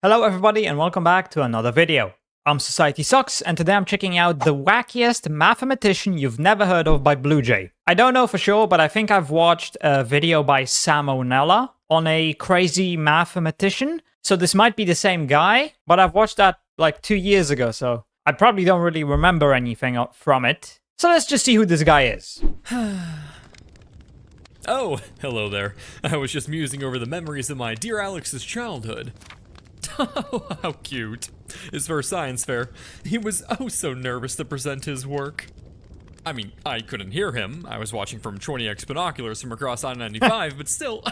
Hello everybody and welcome back to another video. I'm SocietySucks and today I'm checking out the wackiest mathematician you've never heard of by BlueJay. I don't know for sure, but I think I've watched a video by Sam O'Nella on a crazy mathematician. So this might be the same guy, but I've watched that like 2 years ago, so I probably don't really remember anything from it. So let's just see who this guy is. Oh, hello there. I was just musing over the memories of my dear Alex's childhood. Oh, how cute. His first science fair. He was oh so nervous to present his work. I mean, I couldn't hear him. I was watching from 20x binoculars from across I-95, but still,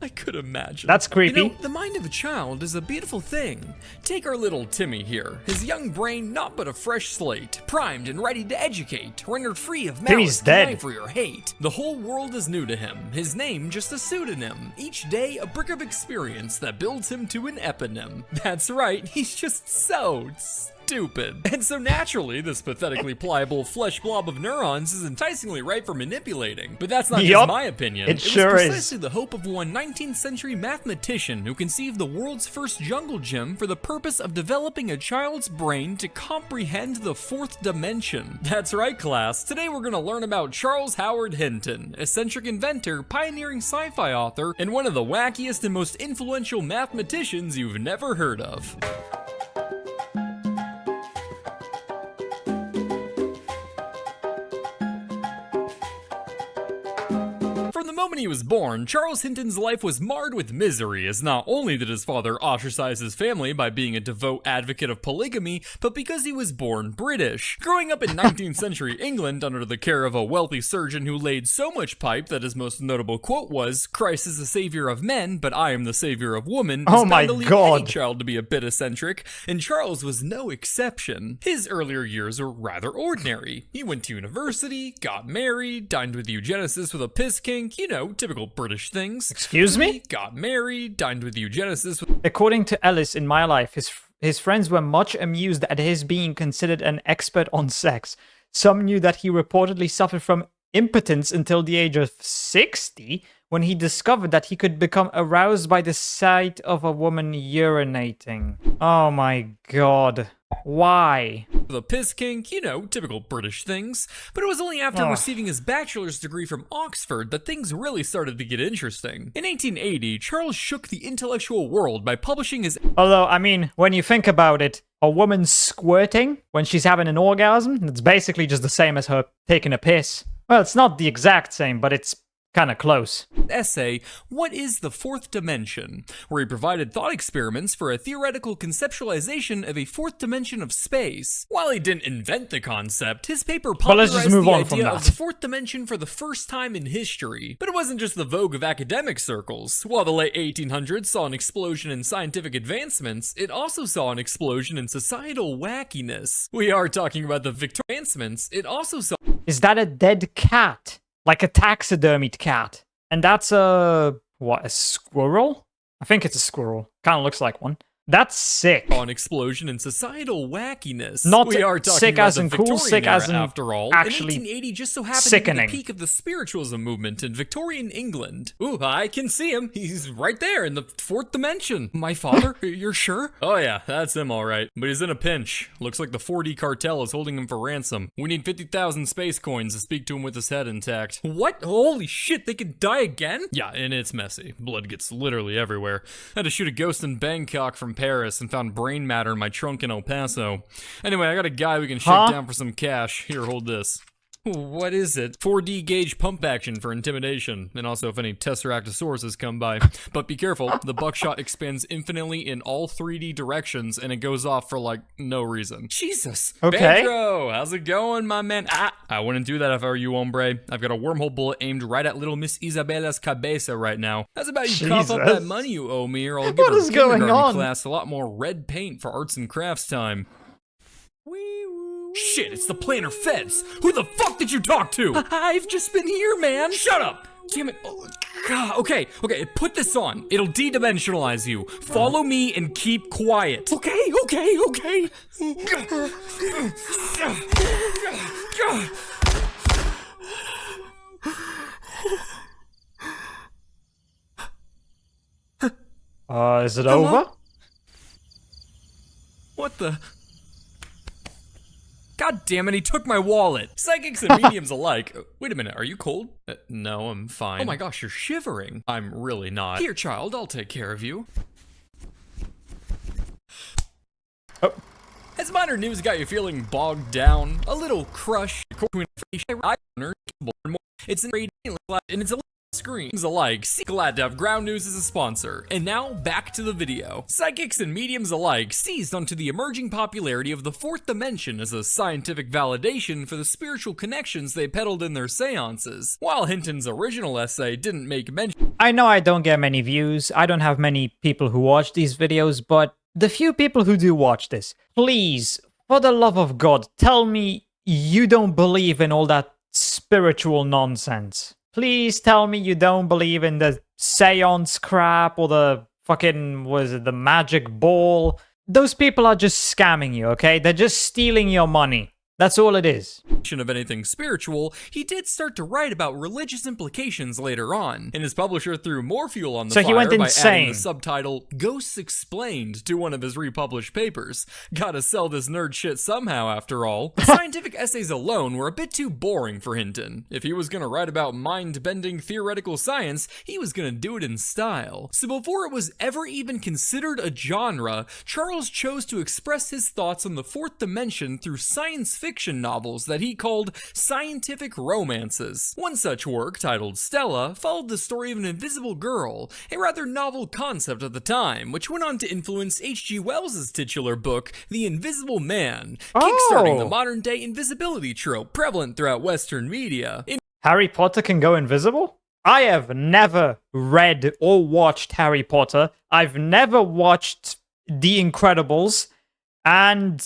I could imagine. That's creepy. You know, the mind of a child is a beautiful thing. Take our little Timmy here. His young brain not but a fresh slate, primed and ready to educate, rendered free of malice, for your hate. The whole world is new to him, his name just a pseudonym. Each day a brick of experience that builds him to an eponym. That's right, he's just so stupid. And so naturally, this pathetically pliable flesh blob of neurons is enticingly ripe for manipulating. But that's not just my opinion. It sure was is. Precisely the hope of one 19th century mathematician who conceived the world's first jungle gym for the purpose of developing a child's brain to comprehend the fourth dimension. That's right, class. Today we're gonna learn about Charles Howard Hinton, eccentric inventor, pioneering sci-fi author, and one of the wackiest and most influential mathematicians you've never heard of. From the moment he was born, Charles Hinton's life was marred with misery, as not only did his father ostracize his family by being a devout advocate of polygamy, but because he was born British. Growing up in 19th century England under the care of a wealthy surgeon who laid so much pipe that his most notable quote was, "Christ is the savior of men, but I am the savior of women," oh my god, any child to be a bit eccentric, and Charles was no exception. His earlier years were rather ordinary. He went to university, got married, dined with eugenicists with a piss kink, you know, typical British things. Excuse me? Got married, dined with eugenicists. According to Ellis in My Life, his friends were much amused at his being considered an expert on sex. Some knew that he reportedly suffered from impotence until the age of 60, when he discovered that he could become aroused by the sight of a woman urinating. Oh my god. Why? The piss kink, you know, typical British things. But it was only after receiving his bachelor's degree from Oxford that things really started to get interesting. In 1880, Charles shook the intellectual world by publishing his... Although, I mean, when you think about it, a woman squirting when she's having an orgasm, it's basically just the same as her taking a piss. Well, it's not the exact same, but it's kind of close. Essay, What is the Fourth Dimension? Where he provided thought experiments for a theoretical conceptualization of a fourth dimension of space. While he didn't invent the concept, his paper popularized the idea of the fourth dimension for the first time in history. But it wasn't just the vogue of academic circles. While the late 1800s saw an explosion in scientific advancements, it also saw an explosion in societal wackiness. We are talking about the Victorian advancements. It also saw... Is that a dead cat? Like a taxidermied cat. And that's a... what, a squirrel? I think it's a squirrel. Kind of looks like one. That's sick. An explosion in societal wackiness. Not sick as in cool, sick as in after all. Actually in 1880 just so happened sickening. to be the peak of the spiritualism movement in Victorian England. Ooh, I can see him. He's right there in the fourth dimension. My father? You're sure? Oh yeah, that's him all right. But he's in a pinch. Looks like the 4D cartel is holding him for ransom. We need 50,000 space coins to speak to him with his head intact. What? Holy shit, they could die again? Yeah, and it's messy. Blood gets literally everywhere. I had to shoot a ghost in Bangkok from Paris and found brain matter in my trunk in El Paso. Anyway, I got a guy we can shake down for some cash. Here, hold this. What is it? 4D gauge pump action for intimidation, and also if any Tesseractosaurus come by. But be careful, the buckshot expands infinitely in all 3D directions, and it goes off for, like, no reason. Jesus! Okay. Pedro, how's it going, my man? I wouldn't do that if I were you, hombre. I've got a wormhole bullet aimed right at little Miss Isabella's cabeza right now. How's about you cough up that money you owe me, or I'll give her kindergarten class a lot more red paint for arts and crafts time. Shit, it's the planner feds. Who the fuck did you talk to? I've just been here, man. Shut up. Damn it. Oh, God. Okay, put this on. It'll de-dimensionalize you. Follow me and keep quiet. Okay. Is it over? What the? God damn it, he took my wallet! Psychics and mediums alike. Wait a minute, are you cold? No, I'm fine. Oh my gosh, you're shivering. I'm really not. Here, child, I'll take care of you. Oh. Has modern news got you feeling bogged down? A little crushed? It's an and it's a screens alike. Glad to have Ground News as a sponsor. And now, back to the video. Psychics and mediums alike seized onto the emerging popularity of the fourth dimension as a scientific validation for the spiritual connections they peddled in their seances. While Hinton's original essay didn't make mention— I know I don't get many views, I don't have many people who watch these videos, but the few people who do watch this, please, for the love of God, tell me you don't believe in all that spiritual nonsense. Please tell me you don't believe in the seance crap or the fucking, was it the magic ball? Those people are just scamming you, okay? They're just stealing your money. That's all it is. Of anything spiritual, he did start to write about religious implications later on, and his publisher threw more fuel on the fire he went by insane. adding the subtitle Ghosts Explained to one of his republished papers. Gotta sell this nerd shit somehow, after all. The scientific essays alone were a bit too boring for Hinton. If he was gonna write about mind-bending theoretical science, he was gonna do it in style. So before it was ever even considered a genre, Charles chose to express his thoughts on the fourth dimension through science fiction novels that he called scientific romances. One such work, titled Stella, followed the story of an invisible girl, a rather novel concept at the time, which went on to influence H.G. Wells' titular book, The Invisible Man, kickstarting the modern-day invisibility trope prevalent throughout Western media. Harry Potter can go invisible? I have never read or watched Harry Potter. I've never watched The Incredibles, and,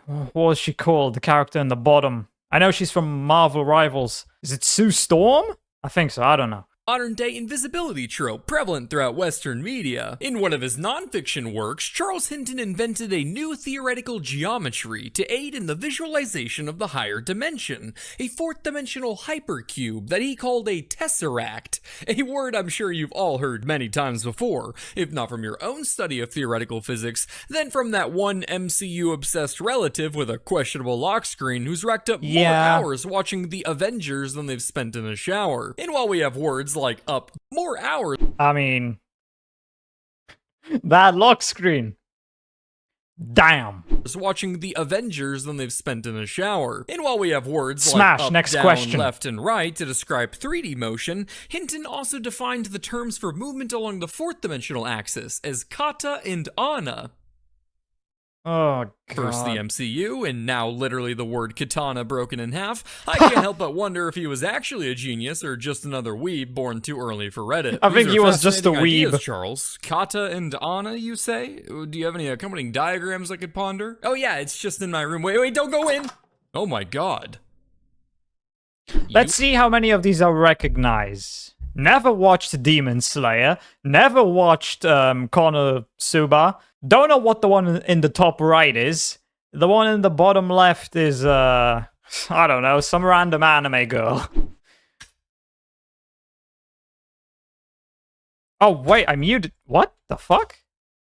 what was she called? The character in the bottom. I know she's from Marvel Rivals. Is it Sue Storm? I think so, I don't know. Modern-day invisibility trope prevalent throughout Western media. In one of his nonfiction works, Charles Hinton invented a new theoretical geometry to aid in the visualization of the higher dimension, a fourth-dimensional hypercube that he called a tesseract, a word I'm sure you've all heard many times before, if not from your own study of theoretical physics, then from that one MCU-obsessed relative with a questionable lock screen who's racked up more hours watching the Avengers than they've spent in a shower. And while we have words like up more hours, I mean, that lock screen. Damn. Watching the Avengers than they've spent in a shower. And while we have words Smash, like up, next down, question. left, and right to describe 3D motion, Hinton also defined the terms for movement along the fourth dimensional axis as kata and ana. Oh, God. First the MCU, and now literally the word katana broken in half. I can't help but wonder if he was actually a genius or just another weeb born too early for Reddit. I think he was just a Ideas, weeb. Charles. Kata and ana, you say? Do you have any accompanying diagrams I could ponder? Oh yeah, it's just in my room. Wait, don't go in! Oh my God. Let's see how many of these I recognize. Never watched Demon Slayer. Never watched Konosuba. Don't know what the one in the top right is. The one in the bottom left is, I don't know, some random anime girl. Oh, wait, I muted. What the fuck?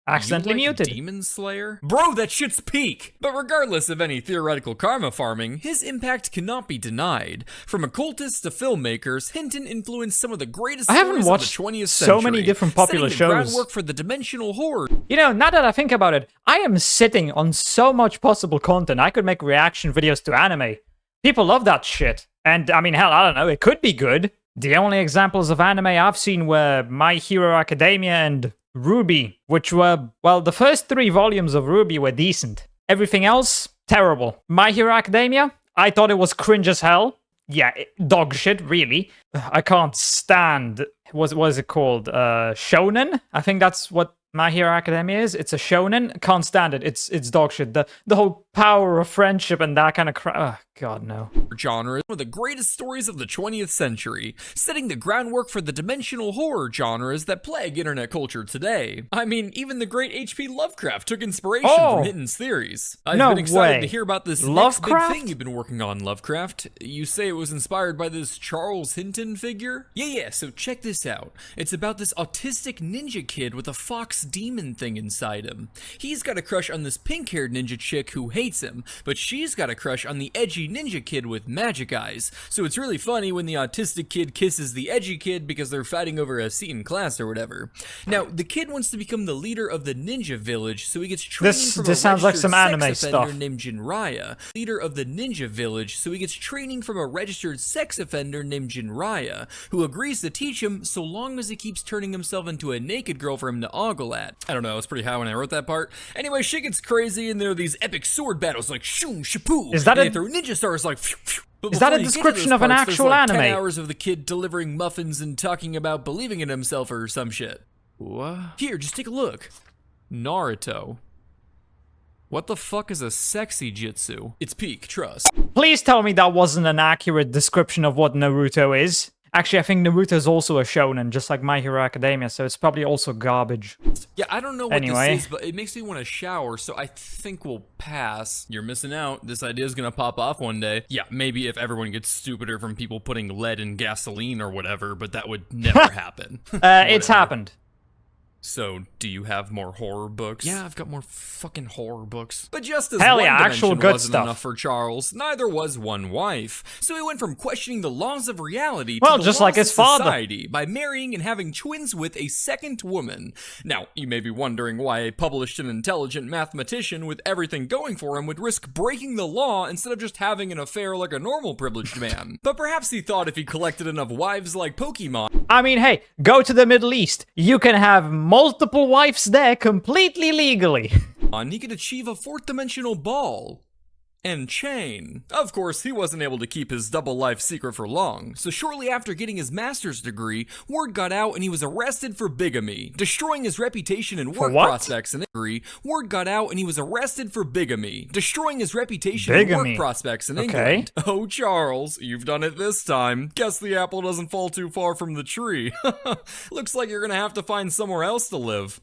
Accidentally muted. Demon Slayer? Bro, that shit's peak! But regardless of any theoretical karma farming, his impact cannot be denied. From occultists to filmmakers, Hinton influenced some of the greatest stories of the 20th century. So many different popular setting the shows. groundwork for the dimensional horror. You know, now that I think about it, I am sitting on so much possible content. I could make reaction videos to anime. People love that shit. And, I mean, hell, I don't know, it could be good. The only examples of anime I've seen were My Hero Academia and Ruby, which were, well, the first 3 volumes of Ruby were decent. Everything else, terrible. My Hero Academia, I thought it was cringe as hell. Yeah, dog shit, really. I can't stand, what is it called? Shonen? I think that's what My Hero Academia is. It's a shonen. Can't stand it. It's dog shit. The whole power of friendship and that kind of crap. Oh, God, no. Genre is one of the greatest stories of the 20th century, setting the groundwork for the dimensional horror genres that plague internet culture today. I mean, even the great H.P. Lovecraft took inspiration from Hinton's theories. I've been excited to hear about this next big thing you've been working on, Lovecraft. You say it was inspired by this Charles Hinton figure? Yeah, so check this out. It's about this autistic ninja kid with a fox demon thing inside him. He's got a crush on this pink-haired ninja chick who hates him, but she's got a crush on the edgy ninja kid with magic eyes. So it's really funny when the autistic kid kisses the edgy kid because they're fighting over a seat in class or whatever. Now, the kid wants to become the leader of the ninja village, so he gets training from a sounds like some anime sex offender stuff. named Jinraya. Leader of the ninja village, so he gets training from a registered sex offender named Jinraya, who agrees to teach him so long as he keeps turning himself into a naked girl for him to ogle at. I don't know, I was pretty high when I wrote that part. Anyway, shit gets crazy and there are these epic sword battles like shoom shapoo. Is that and they throw ninja stars like phew, phew. But is that a before you get to description those of an parts, there's actual like 10 anime? hours of the kid delivering muffins and talking about believing in himself or some shit. What? Here, just take a look. Naruto. What the fuck is a sexy jutsu? It's peak, trust. Please tell me that wasn't an accurate description of what Naruto is. Actually, I think Naruto is also a shonen, just like My Hero Academia, so it's probably also garbage. Yeah, I don't know what Anyway. this is, but it makes me want to shower, so I think we'll pass. You're missing out. This idea is gonna pop off one day. Yeah, maybe if everyone gets stupider from people putting lead in gasoline or whatever, but that would never happen. It's Whatever. happened. So, do you have more horror books? Yeah, I've got more fucking horror books. But just as Hell one yeah, dimension actual good wasn't stuff. enough for Charles, neither was one wife. So he went from questioning the laws of reality to Well, the just laws like his of father. society by marrying and having twins with a second woman. Now, you may be wondering why a published and intelligent mathematician with everything going for him would risk breaking the law instead of just having an affair like a normal privileged man. But perhaps he thought if he collected enough wives like Pokemon, I mean, hey, go to the Middle East. You can have multiple wives there completely legally. he could achieve a fourth-dimensional ball and chain. Of course, he wasn't able to keep his double life secret for long, so shortly after getting his master's degree, word got out and he was arrested for bigamy, destroying his reputation and work what? prospects in England. Word got out and he was arrested for bigamy, destroying his reputation and Bigamy. work prospects in Okay. England. Oh, Charles, you've done it this time. Guess the apple doesn't fall too far from the tree. Looks like you're gonna have to find somewhere else to live.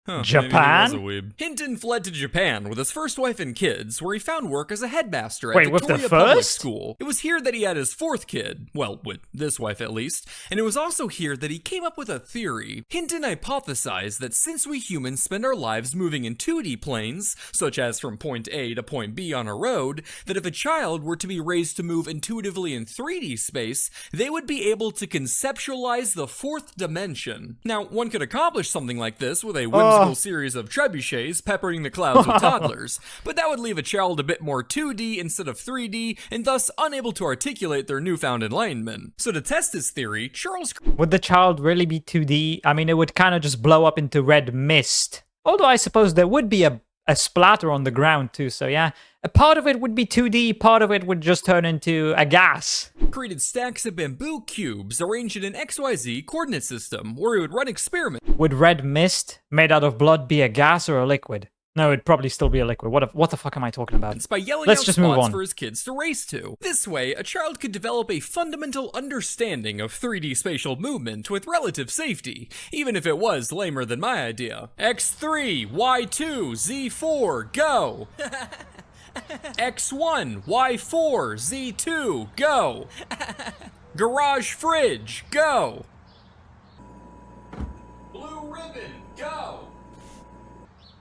Huh, Japan? maybe he was a weeb. Hinton fled to Japan with his first wife and kids, where he found work as a headmaster at Wait, with the Victoria Public first? School. It was here that he had his fourth kid, well, with this wife at least, and it was also here that he came up with a theory. Hinton hypothesized that since we humans spend our lives moving in 2D planes, such as from point A to point B on a road, that if a child were to be raised to move intuitively in 3D space, they would be able to conceptualize the fourth dimension. Now, one could accomplish something like this with a whimsical series of trebuchets peppering the clouds with toddlers, but that would leave a child a bit more 2D instead of 3D, and thus unable to articulate their newfound enlightenment. So to test this theory, Charles... Would the child really be 2D? I mean, it would kind of just blow up into red mist. Although I suppose there would be a splatter on the ground too, so yeah. A part of it would be 2D, part of it would just turn into a gas. created stacks of bamboo cubes arranged in an XYZ coordinate system, where he would run experiments. Would red mist made out of blood be a gas or a liquid? No, it'd probably still be a liquid. What the fuck am I talking about? By yelling Let's out just move spots on. for his kids to race to. This way, a child could develop a fundamental understanding of 3D spatial movement with relative safety, even if it was lamer than my idea. X3, Y2, Z4, go! X1, Y4, Z2, go! Garage fridge, go! Blue ribbon, go!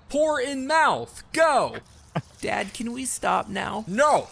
Pour in mouth, go! Dad, can we stop now? No!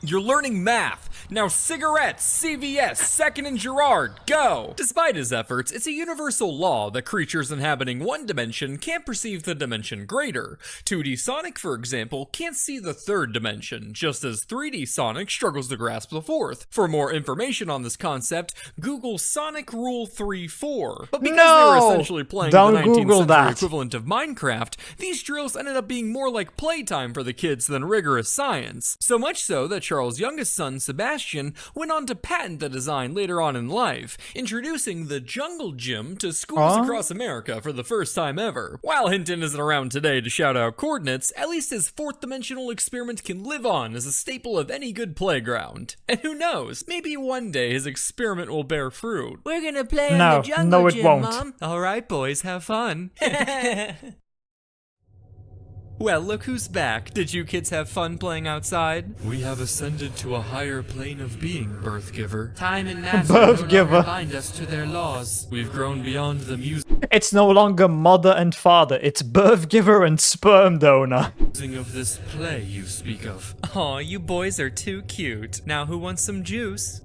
You're learning math. Now cigarettes, CVS, Second and Girard, go! Despite his efforts, it's a universal law that creatures inhabiting one dimension can't perceive the dimension greater. 2D Sonic, for example, can't see the third dimension, just as 3D Sonic struggles to grasp the fourth. For more information on this concept, Google Sonic Rule 3-4. But because they were essentially playing the 19th century equivalent of Minecraft, these drills ended up being more like playtime for the kids than rigorous science. So much so that Charles' youngest son, Sebastian, went on to patent the design later on in life, introducing the Jungle Gym to schools across America for the first time ever. While Hinton isn't around today to shout out coordinates, at least his fourth dimensional experiment can live on as a staple of any good playground. And who knows, maybe one day his experiment will bear fruit. We're gonna play in the Jungle Gym, won't. Mom. Alright boys, have fun. Well, look who's back. Did you kids have fun playing outside? We have ascended to a higher plane of being, birth giver. Time and matter Birth no giver. longer bind us to their laws. We've grown beyond the music It's no longer mother and father, it's birth giver and sperm donor. of this play you speak of. Aw, you boys are too cute. Now who wants some juice?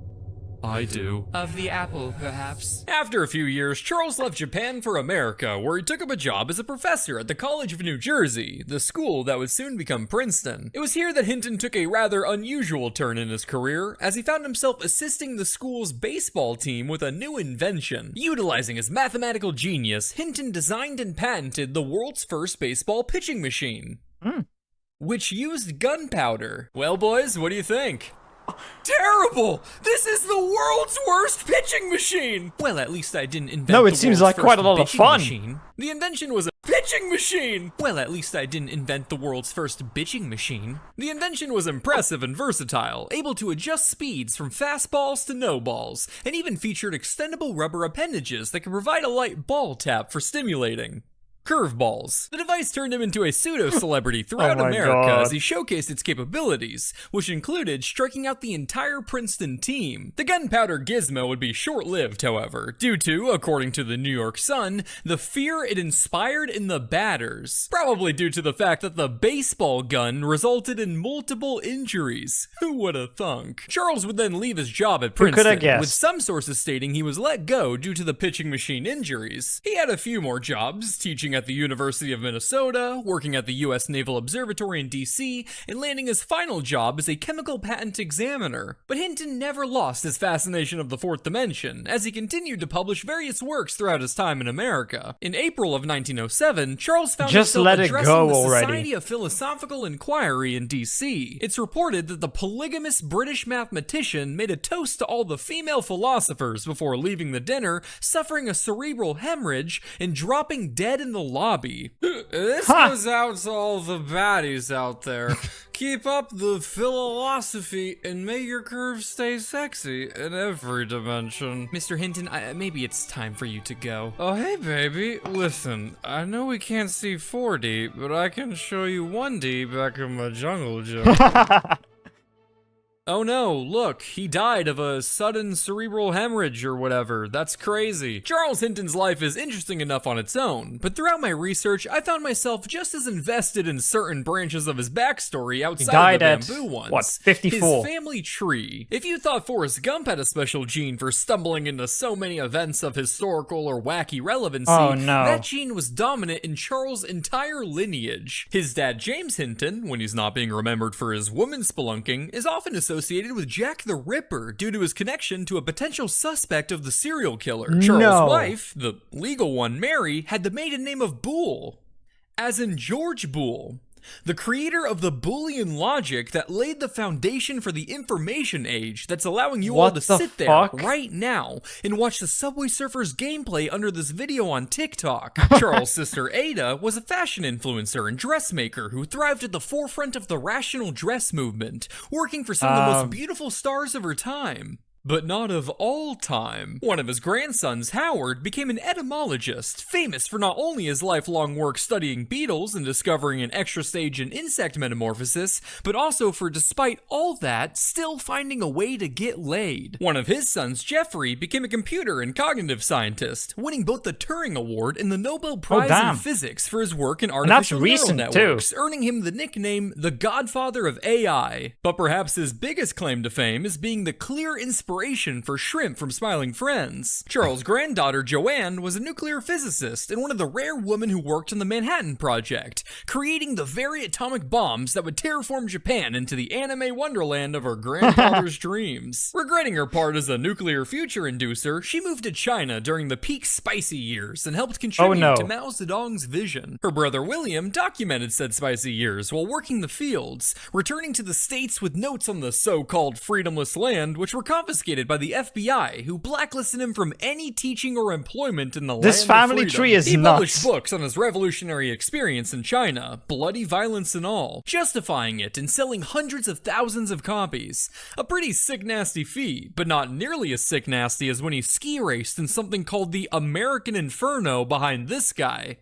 I do. Of the apple, perhaps. After a few years, Charles left Japan for America, where he took up a job as a professor at the College of New Jersey, the school that would soon become Princeton. It was here that Hinton took a rather unusual turn in his career, as he found himself assisting the school's baseball team with a new invention. Utilizing his mathematical genius, Hinton designed and patented the world's first baseball pitching machine, which used gunpowder. Well, boys, what do you think? Terrible! This is the world's worst pitching machine! Well, at least I didn't invent No, it the seems world's like quite a first lot of bitching fun. Machine. The invention was a pitching machine! Well, at least I didn't invent the world's first bitching machine. The invention was impressive and versatile, able to adjust speeds from fastballs to no balls, and even featured extendable rubber appendages that could provide a light ball tap for stimulating curveballs. The device turned him into a pseudo-celebrity throughout Oh my America God. as he showcased its capabilities, which included striking out the entire Princeton team. The gunpowder gizmo would be short-lived, however, due to, according to the New York Sun, the fear it inspired in the batters. Probably due to the fact that the baseball gun resulted in multiple injuries. Who would have thunk? Charles would then leave his job at Who coulda Princeton, guessed? with some sources stating he was let go due to the pitching machine injuries. He had a few more jobs, teaching at the University of Minnesota, working at the U.S. Naval Observatory in D.C., and landing his final job as a chemical patent examiner. But Hinton never lost his fascination of the fourth dimension, as he continued to publish various works throughout his time in America. In April of 1907, Charles found Just himself let it addressing go the already. Society of Philosophical Inquiry in D.C. It's reported that the polygamous British mathematician made a toast to all the female philosophers before leaving the dinner, suffering a cerebral hemorrhage, and dropping dead in the lobby. This goes out to all the baddies out there. Keep up the philosophy and may your curves stay sexy in every dimension. Mr. Hinton, maybe it's time for you to go. Oh, hey, baby. Listen, I know we can't see 4D, but I can show you 1D back in my jungle gym. Oh no, look, he died of a sudden cerebral hemorrhage or whatever. That's crazy. Charles Hinton's life is interesting enough on its own, but throughout my research, I found myself just as invested in certain branches of his backstory outside of the died bamboo at, ones. what, 54? His family tree. If you thought Forrest Gump had a special gene for stumbling into so many events of historical or wacky relevancy, Oh, no. that gene was dominant in Charles' entire lineage. His dad, James Hinton, when he's not being remembered for his woman spelunking, is often associated with Jack the Ripper due to his connection to a potential suspect of the serial killer. Charles' No. wife, the legal one, Mary, had the maiden name of Boole, as in George Boole, the creator of the Boolean logic that laid the foundation for the information age that's allowing you all What to the sit there fuck? right now and watch the Subway Surfers gameplay under this video on TikTok. Charles' sister Ada was a fashion influencer and dressmaker who thrived at the forefront of the rational dress movement, working for some of the most beautiful stars of her time. But not of all time. One of his grandsons, Howard, became an etymologist, famous for not only his lifelong work studying beetles and discovering an extra stage in insect metamorphosis, but also for, despite all that, still finding a way to get laid. One of his sons, Jeffrey, became a computer and cognitive scientist, winning both the Turing Award and the Nobel Prize damn. in Physics for his work in that's artificial neural recent, too. networks, earning him the nickname the Godfather of AI. But perhaps his biggest claim to fame is being the clear inspiration for Shrimp from Smiling Friends. Charles' granddaughter Joanne was a nuclear physicist and one of the rare women who worked on the Manhattan Project, creating the very atomic bombs that would terraform Japan into the anime wonderland of her grandfather's dreams. Regretting her part as a nuclear future inducer, she moved to China during the peak spicy years and helped contribute no. to Mao Zedong's vision. Her brother William documented said spicy years while working the fields, returning to the States with notes on the so-called freedomless land, which were confiscated by the FBI, who blacklisted him from any teaching or employment in the land This of family freedom. tree is He published nuts. books on his revolutionary experience in China, bloody violence and all, justifying it and selling hundreds of thousands of copies. A pretty sick nasty feat, but not nearly as sick nasty as when he ski raced in something called the American Inferno behind this guy.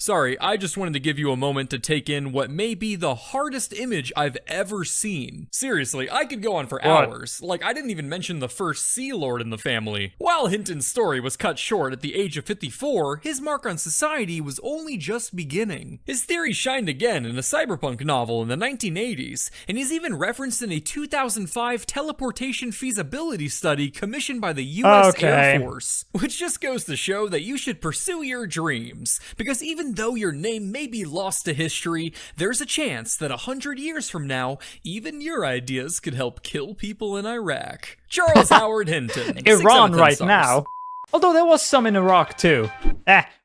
Sorry, I just wanted to give you a moment to take in what may be the hardest image I've ever seen. Seriously, I could go on for hours. Like, I didn't even mention the first Sea Lord in the family. While Hinton's story was cut short at the age of 54, his mark on society was only just beginning. His theory shined again in a cyberpunk novel in the 1980s, and he's even referenced in a 2005 teleportation feasibility study commissioned by the US Air Force. Which just goes to show that you should pursue your dreams, because even though your name may be lost to history, there's a chance that 100 years from now, even your ideas could help kill people in Iraq. Charles Howard Hinton. Iran right now. Although there was some in Iraq too.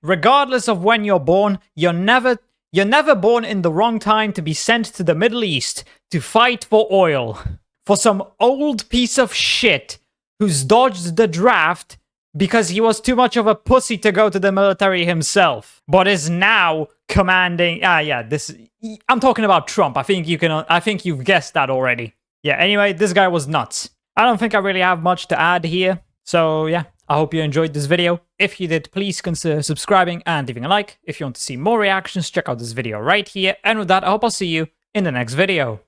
Regardless of when you're born, you're never born in the wrong time to be sent to the Middle East to fight for oil. For some old piece of shit who's dodged the draft because he was too much of a pussy to go to the military himself, but is now commanding. I'm talking about Trump. I think you've guessed that already. Yeah. Anyway, this guy was nuts. I don't think I really have much to add here. So yeah, I hope you enjoyed this video. If you did, please consider subscribing and leaving a like. If you want to see more reactions, check out this video right here. And with that, I hope I'll see you in the next video.